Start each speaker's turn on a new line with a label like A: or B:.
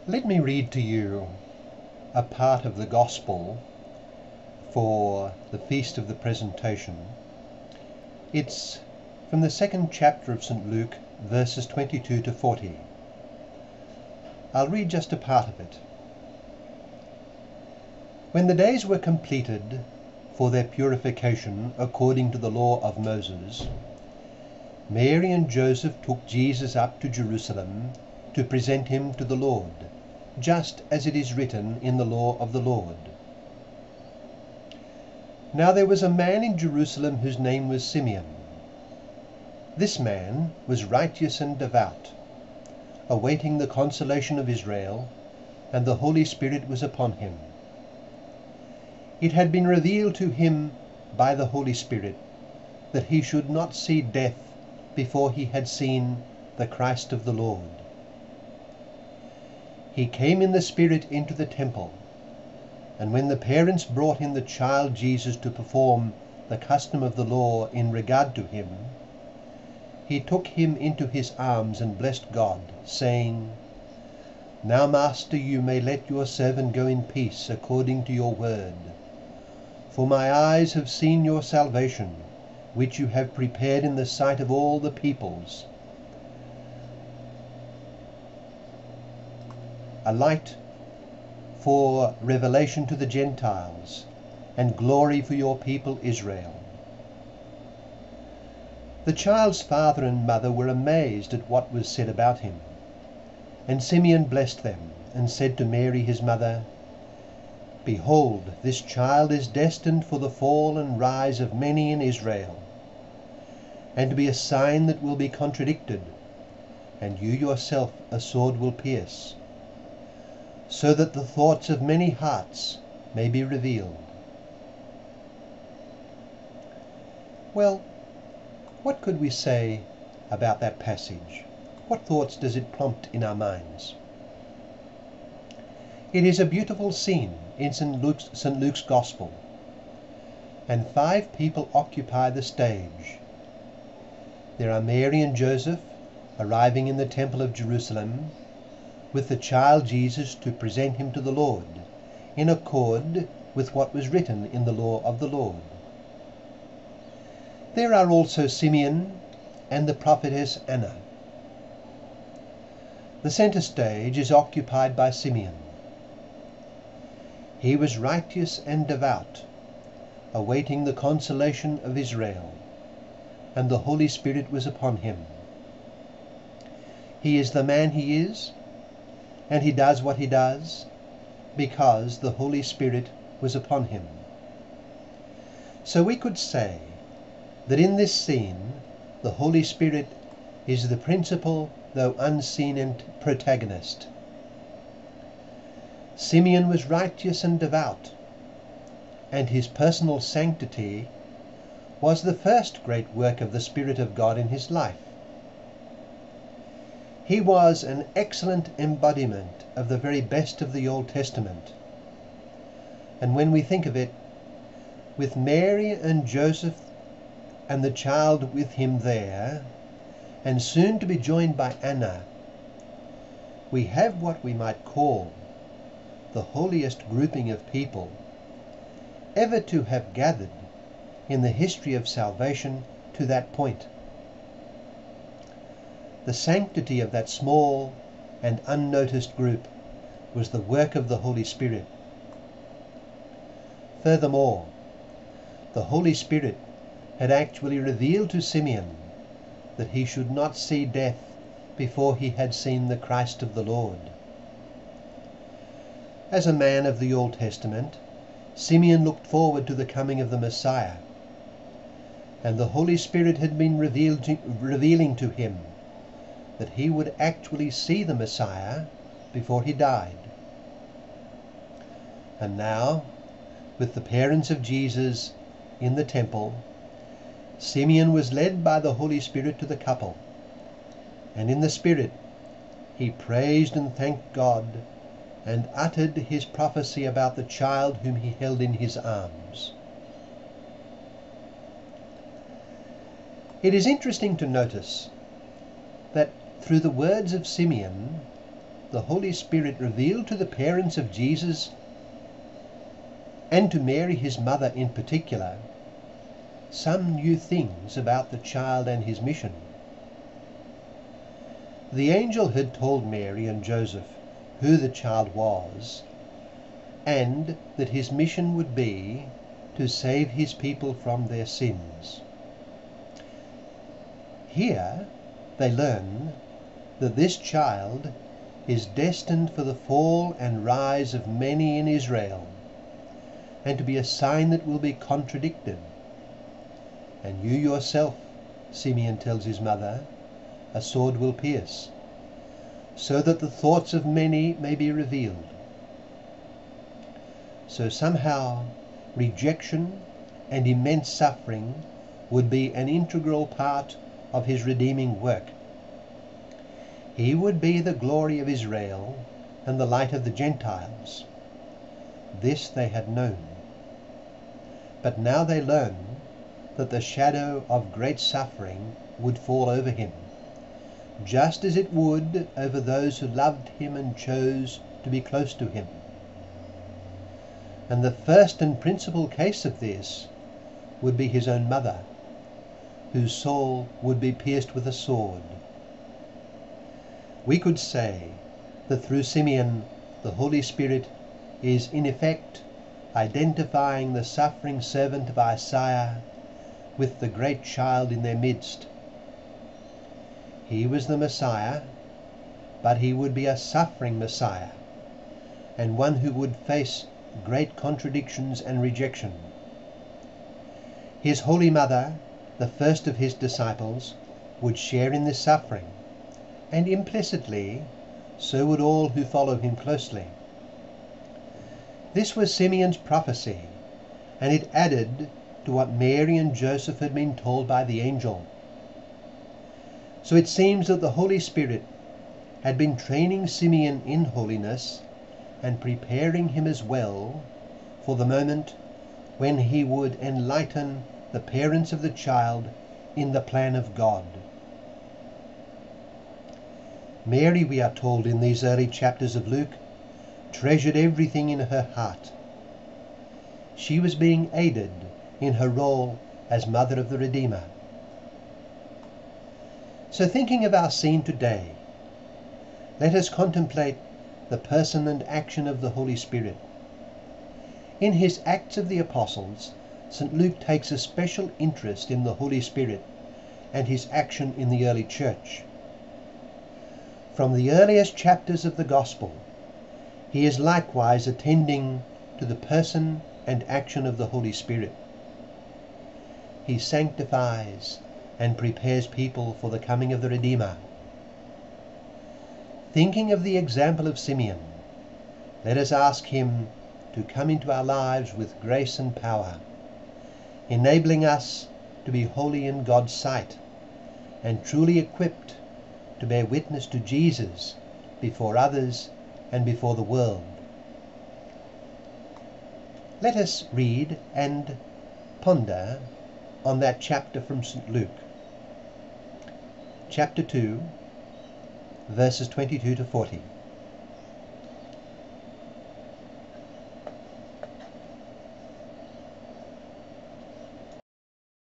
A: Let me read to you a part of the Gospel for the Feast of the Presentation. It's from the second chapter of St. Luke, verses 22 to 40. I'll read just a part of it. When the days were completed for their purification according to the law of Moses, Mary and Joseph took Jesus up to Jerusalem to present him to the Lord, just as it is written in the law of the Lord. Now there was a man in Jerusalem whose name was Simeon. This man was righteous and devout, awaiting the consolation of Israel, and the Holy Spirit was upon him. It had been revealed to him by the Holy Spirit that he should not see death before he had seen the Christ of the Lord. He came in the Spirit into the temple, and when the parents brought in the child Jesus to perform the custom of the law in regard to him, he took him into his arms and blessed God, saying, "Now, Master, you may let your servant go in peace according to your word. For my eyes have seen your salvation, which you have prepared in the sight of all the peoples, a light for revelation to the Gentiles, and glory for your people Israel." The child's father and mother were amazed at what was said about him. And Simeon blessed them, and said to Mary his mother, "Behold, this child is destined for the fall and rise of many in Israel, and to be a sign that will be contradicted, and you yourself a sword will pierce, so that the thoughts of many hearts may be revealed." Well, what could we say about that passage? What thoughts does it prompt in our minds? It is a beautiful scene in St. Luke's Gospel, and 5 people occupy the stage. There are Mary and Joseph arriving in the temple of Jerusalem with the child Jesus to present him to the Lord, in accord with what was written in the law of the Lord. There are also Simeon and the prophetess Anna. The center stage is occupied by Simeon. He was righteous and devout, awaiting the consolation of Israel, and the Holy Spirit was upon him. He is the man he is, and he does what he does, because the Holy Spirit was upon him. So we could say that in this scene the Holy Spirit is the principal, though unseen, protagonist. Simeon was righteous and devout, and his personal sanctity was the first great work of the Spirit of God in his life. He was an excellent embodiment of the very best of the Old Testament. And when we think of it, with Mary and Joseph and the child with him there, and soon to be joined by Anna, we have what we might call the holiest grouping of people ever to have gathered in the history of salvation to that point. The sanctity of that small and unnoticed group was the work of the Holy Spirit. Furthermore, the Holy Spirit had actually revealed to Simeon that he should not see death before he had seen the Christ of the Lord. As a man of the Old Testament, Simeon looked forward to the coming of the Messiah, and the Holy Spirit had been revealing to him that he would actually see the Messiah before he died. And now, with the parents of Jesus in the temple, Simeon was led by the Holy Spirit to the couple, and in the Spirit he praised and thanked God and uttered his prophecy about the child whom he held in his arms. It is interesting to notice that through the words of Simeon, the Holy Spirit revealed to the parents of Jesus, and to Mary his mother in particular, some new things about the child and his mission. The angel had told Mary and Joseph who the child was, and that his mission would be to save his people from their sins. Here they learn that this child is destined for the fall and rise of many in Israel, and to be a sign that will be contradicted. And you yourself, Simeon tells his mother, a sword will pierce, so that the thoughts of many may be revealed. So somehow rejection and immense suffering would be an integral part of his redeeming work. He would be the glory of Israel and the light of the Gentiles. This they had known. But now they learn that the shadow of great suffering would fall over him, just as it would over those who loved him and chose to be close to him. And the first and principal case of this would be his own mother, whose soul would be pierced with a sword. We could say that through Simeon the Holy Spirit is in effect identifying the suffering servant of Isaiah with the great child in their midst. He was the Messiah, but he would be a suffering Messiah, and one who would face great contradictions and rejection. His Holy Mother, the first of his disciples, would share in this suffering, and implicitly so would all who follow him closely. This was Simeon's prophecy, and it added to what Mary and Joseph had been told by the angel. So it seems that the Holy Spirit had been training Simeon in holiness and preparing him as well for the moment when he would enlighten the parents of the child in the plan of God. Mary, we are told in these early chapters of Luke, treasured everything in her heart. She was being aided in her role as mother of the Redeemer. So thinking of our scene today, let us contemplate the person and action of the Holy Spirit. In his Acts of the Apostles, St. Luke takes a special interest in the Holy Spirit and his action in the early church. From the earliest chapters of the Gospel, he is likewise attending to the person and action of the Holy Spirit. He sanctifies and prepares people for the coming of the Redeemer. Thinking of the example of Simeon, let us ask him to come into our lives with grace and power, enabling us to be holy in God's sight and truly equipped to bear witness to Jesus before others and before the world. Let us read and ponder on that chapter from St. Luke. Chapter 2, verses 22 to 40.